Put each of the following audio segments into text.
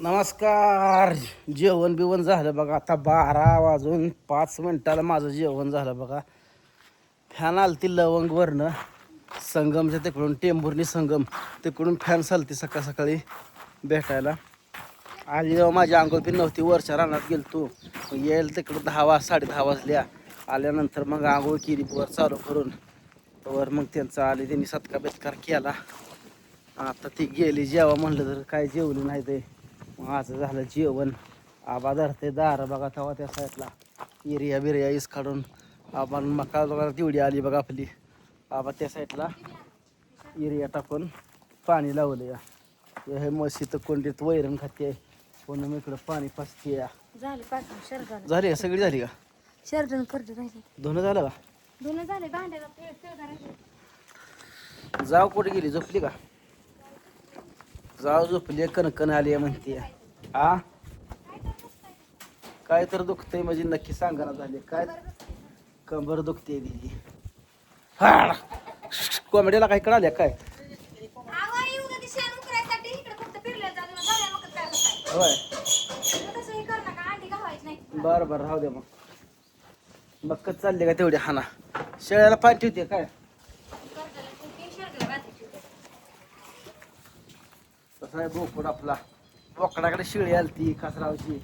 नमस्कार. जेवण बिवण झालं बघा. आता 12 वाजून 5 मिनिटाला माझं जेवण झालं बघा. फॅन आलती लवंगवरनं संगमच्या तिकडून, टेंभुर्णी संगम तिकडून फॅन चालते सकाळ सकाळी भेटायला. आली जेव्हा माझी आंघोळ पण नव्हती, वरच्या रानात गेलो तू येईल तिकडं 10 वाजल्या. आल्यानंतर मग आंघोळ केली वर चालू करून. वर मग त्यांचा आले, त्यांनी सत्कार बेत्कार केला. आता ती गेली जेव्हा म्हणलं तर काय जेवली नाही ते. माझं झालं जेवण. आबा धरते दार बघा तेव्हा त्या साईडला एरिया बिरिया इस काढून आबा मका बघा तेवढी आली बघा आपली. आबा त्या साईडला एरिया टाकून पाणी लावलं या. हे म्हशी तर कोंडीत वैरण खाते, कोण इकडं पाणी पाचते या. झाली का सगळी? झाली का शर्टन करते धुणं झालं का? धुणं झाले, भांड्याला जाव कुठे गेली? झोपली का? जाव झोपली, कणकण आली म्हणते. आ काय तर दुखतंय म्हणजे नक्की सांगा ना. झाले काय? कंबर दुखते तिची. हा कोंबड्याला काय कळाल्या काय? होय बरं बरं राहू दे मग. मग चालले का तेवढी हाना? शेळ्याला पाणी ठेवते काय? तसा आहे बोकड आपला. बोकडाकडे शेळी आलती कासरावची.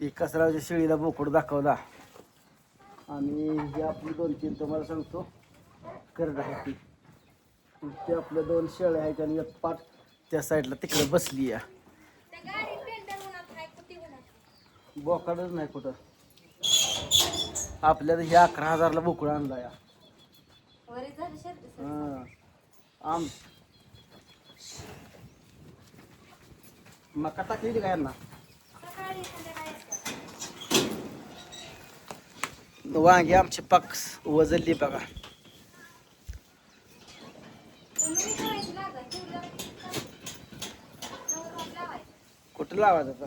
ही कासरावच्या शेळीला बोकड दाखवला. आणि ही आपली 2-3 तुम्हाला सांगतो करण्यासाठी. ते आपल्या 2 शेळ्या आहेत आणि एक पाट त्या साईडला तिकडे बसली या. बोकडच नाही कुठं. आपल्याला हे 11,000ला बोकड आणला या. आम मका टाकली का यांना? वांगी आमची पाक वजलली बघा. कुठं लावायचं आता?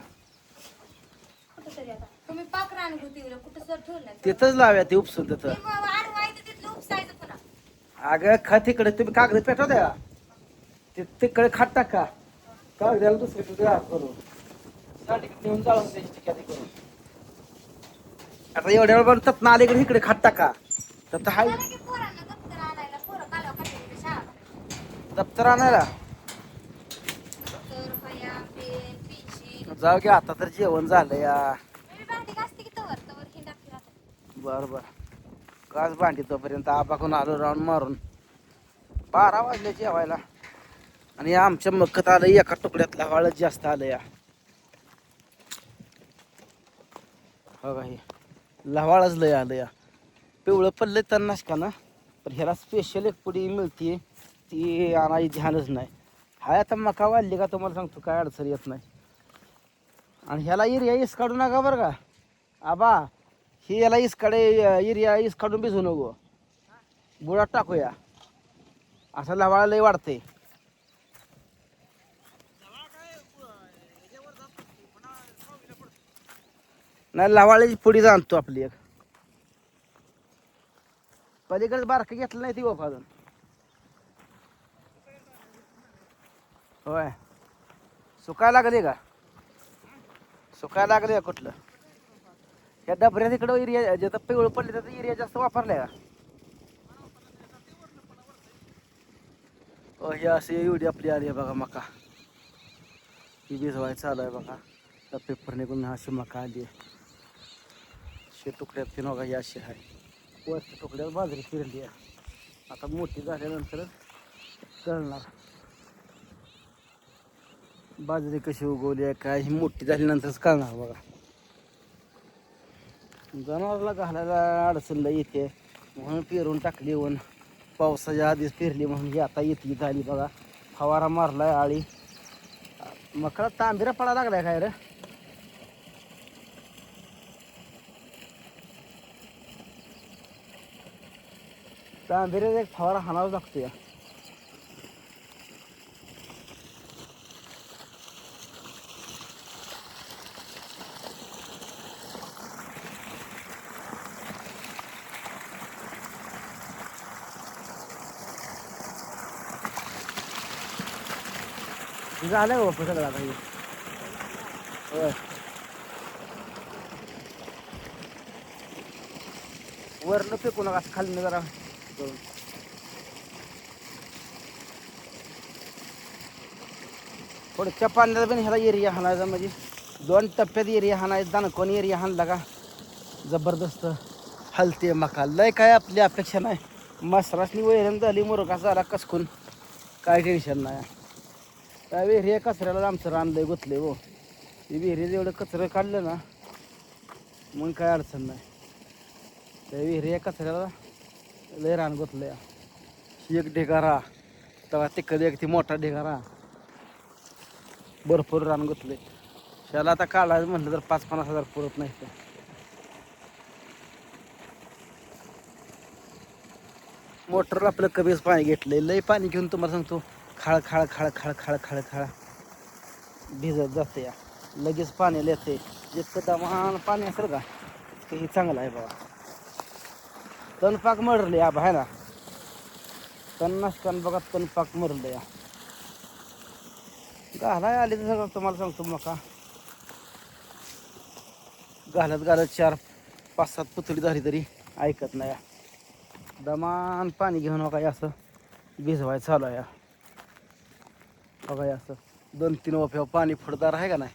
तिथंच लाव्या ते उपसून तिथं. अगं खत इकडे तुम्ही कागद पेटव द्या. तिकडे खात टाका कागदाला दुसरीकडे करून नेऊन जाळून द्यायची टिक्याती करून. आता एवढ्या वेळ बनतात ना अलीकडे इकडे खात टाका. तर हाय दप्तर आणायला जाऊ घ्या. आता तर जेवण झालं या. बर बर काच भांडी तोपर्यंत आबाकडून आलो राऊंड मारून. 12 वाजले जेवायला. आणि आमच्या मक्कत आलं एका तुकड्यातला हळद जास्त आलं या. हो का? हे लवाळच लय आलं या. पिवळं पडलं तर का ना. पण ह्याला स्पेशल एक पुडी मिळते ती आणायची ध्यानच नाही. हाय आता मका वाढली का तुम्हाला सांगतो काय अडचण येत नाही. आणि ह्याला एरिया इस काढू नका बरं का आबा. ही याला इस काढे एरिया इस काढून भिजू नको. बुडात टाकूया. असं लवाळा लय वाढते. नाही लवाळ्याची पुडी जाणतो आपली एक. पलीकडे बारकं घेतलं नाही ती बाबा अजून. होय सुकायला लागले का? सुकायला लागले का कुठलं? या डबऱ्या तिकडं एरिया जिथं पिवळं पडले त्याचा एरिया जास्त वापरलाय का? ही अशी एवढी आपली आली आहे बघा मका. ही भिजवाय चालू आहे बघा. त्या पेपर निघून अशी मका आली आहे. तुकड्यात ती नका ही अशी आहे. वरच्या तुकड्यात बाजरी फिरली आहे. आता मोठी झाल्यानंतर कळणार बाजरी कशी उगवली आहे काय. ही मोठी झाल्यानंतरच कळणार बघा. जनावराला घालायला अडचण येते म्हणून पेरून टाकली. ऊन पावसाच्या आधीच पेरली म्हणून ही आता येते झाली बघा. फवारा मारलाय आळी. मकळा तांबिरा पडायला लागलाय काय रे? तांबिऱ्याचा एक फवारा हाणावा लागतो या. झालं हो सगळं आता हे. होय. वरनं फेकू नका असं खाली जरा करून. पुढच्या पाण्याला पण ह्याला एरिया हाणायचा म्हणजे 2 टप्प्यात एरिया हाणायचा. दाणकोण एरिया हाणला का जबरदस्त हलते मका. लय काय आपली अपेक्षा नाही. मसरासनी वैरण झाली, मुरघास झाला कसकून, काय टेन्शन नाही. काय विहिरी कचऱ्याला आमचं रान लय गुतलंय हो. ती विहिरीत एवढं कचरं काढलं ना मग काय अडचण नाही. त्या विहिरी कचऱ्याला लय रान गुतलंय. एक ढिगारा तेव्हा तिकडे एक ती मोठा ढिगारा, भरपूर रान गुतले. त्याला आता काढायचं म्हटलं तर 5-50 हजार पुरत नाही. तर मोटरला आपलं कमीच पाणी घेतलंय. लय पाणी घेऊन तुम्हाला सांगतो खाळ खाळ खाळ खाळ खाळ खाळ खाळ भिजत जाते या. लगेच पाणी येते. जितकं दमान पाणी असेल का हे चांगलं आहे बघा. तणपाक मरले या बाहेर. तण नसताना बघा तणपाक मरले या. घालाय आले तर सगळं तुम्हाला सांगतो मका घालत घालत 4-5-7 पुतळी झाली तरी ऐकत नाही. दमान पाणी घेऊन बघा असं भिजवायचं चालू आहे. बघा असं 2-3 वाफ्यावर पाणी फुटदार आहे का नाही.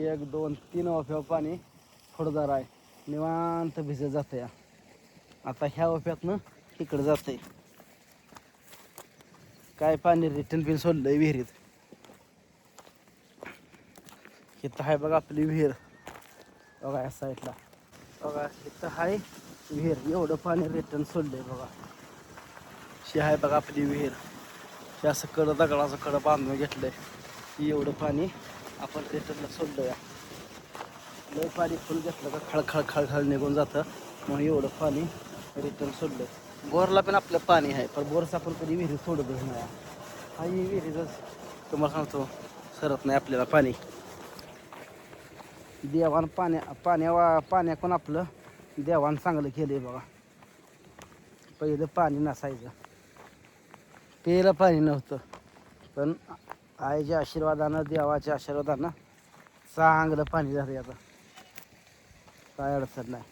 1-2-3 वाफ्यावर पाणी फुटदार आहे. निवांत भिजत जातं या. आता ह्या वाफ्यातनं इकडं जातंय. काय पाणी रिटर्न पिन सोडलंय विहिरीत. इथं आहे बघा आपली विहीर. बघा या साईडला बघा इथं आहे विहीर. एवढं पाणी रिटर्न सोडलंय बघा. शी आहे बघा आपली विहीर. हे असं दगडाचं कडं बांधून घेतलंय. ही एवढं पाणी आपण रिटर्नला सोडलं या. लय पाणी फुल घेतलं का खळखळ खळखळ निघून जातं. म्हणून एवढं पाणी रिटर्न सोडलं. बोरला पण आपलं पाणी आहे, पण बोरचं आपण कधी विहिरीत सोडतच नाही. हा ही विहिरीतच तुम्हाला सांगतो सरत नाही आपल्याला पाणी. देवानं पाण्याकडून आपलं देवानं चांगलं केलंय बघा. पहिलं पाणी नसायचं, प्यायला पाणी नव्हतं. पण आईच्या आशीर्वादानं, देवाच्या आशीर्वादानं चांगलं पाणी झालं. आता काय अडचण नाही.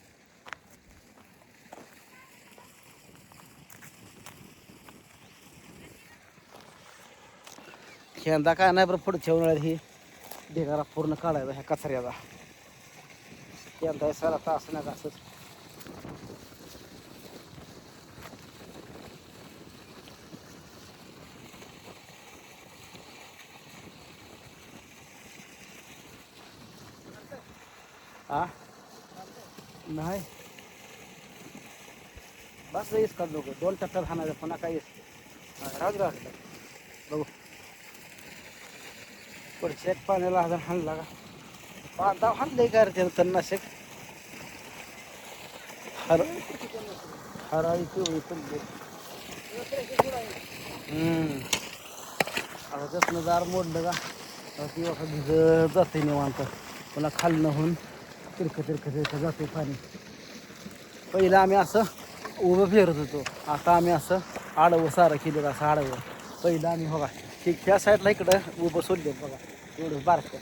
यंदा काय नाही बरं. पुढच्या उन्हाळ्यात ही ढिगारा पूर्ण काढायचा ह्या कचऱ्याचा. यंदा सारा तास नाही असंच. हा नाही बस येस का लोक 2 टप्प्यात हाणायचं. पुन्हा काय येस राहू राहतं बघू. पुढच्या एक पाण्याला हजार हाणला का 5-10 हाणले काय रे तणनाशक. हराळी पिवळी पडली. आता त्यातनं दार मोडलं का ती वाखा भिजत जाते निवांत. पुन्हा खालनं होऊन तिरकं जाते पाणी. पहिलं आम्ही असं उभं फिरत होतो. आता आम्ही असं आडवं सारं केलेलं. असं आडवं पहिलं आम्ही बघा ठीक ह्या साईडला इकडं उभं सोडले बघा. एवढं बारकं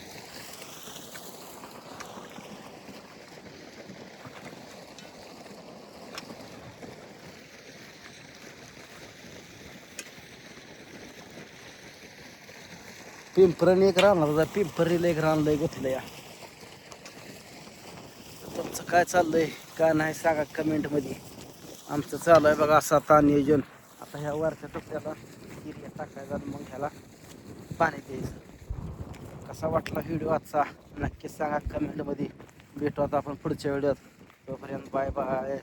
पिंपरण एक राहणार होता. पिंपरीला एक रान लय गुतलं या. तुमचं काय चाललंय काय नाही सांगा कमेंटमध्ये. आमचं चालू आहे बघा असं आता नियोजन. आता ह्या वरच्या टप्प्याला एरिया टाकायचा आणि मग ह्याला पाणी द्यायचं. कसा वाटला व्हिडिओ आजचा नक्कीच सांगा कमेंटमध्ये. भेटू आता आपण पुढच्या व्हिडिओत. तोपर्यंत बाय बाय.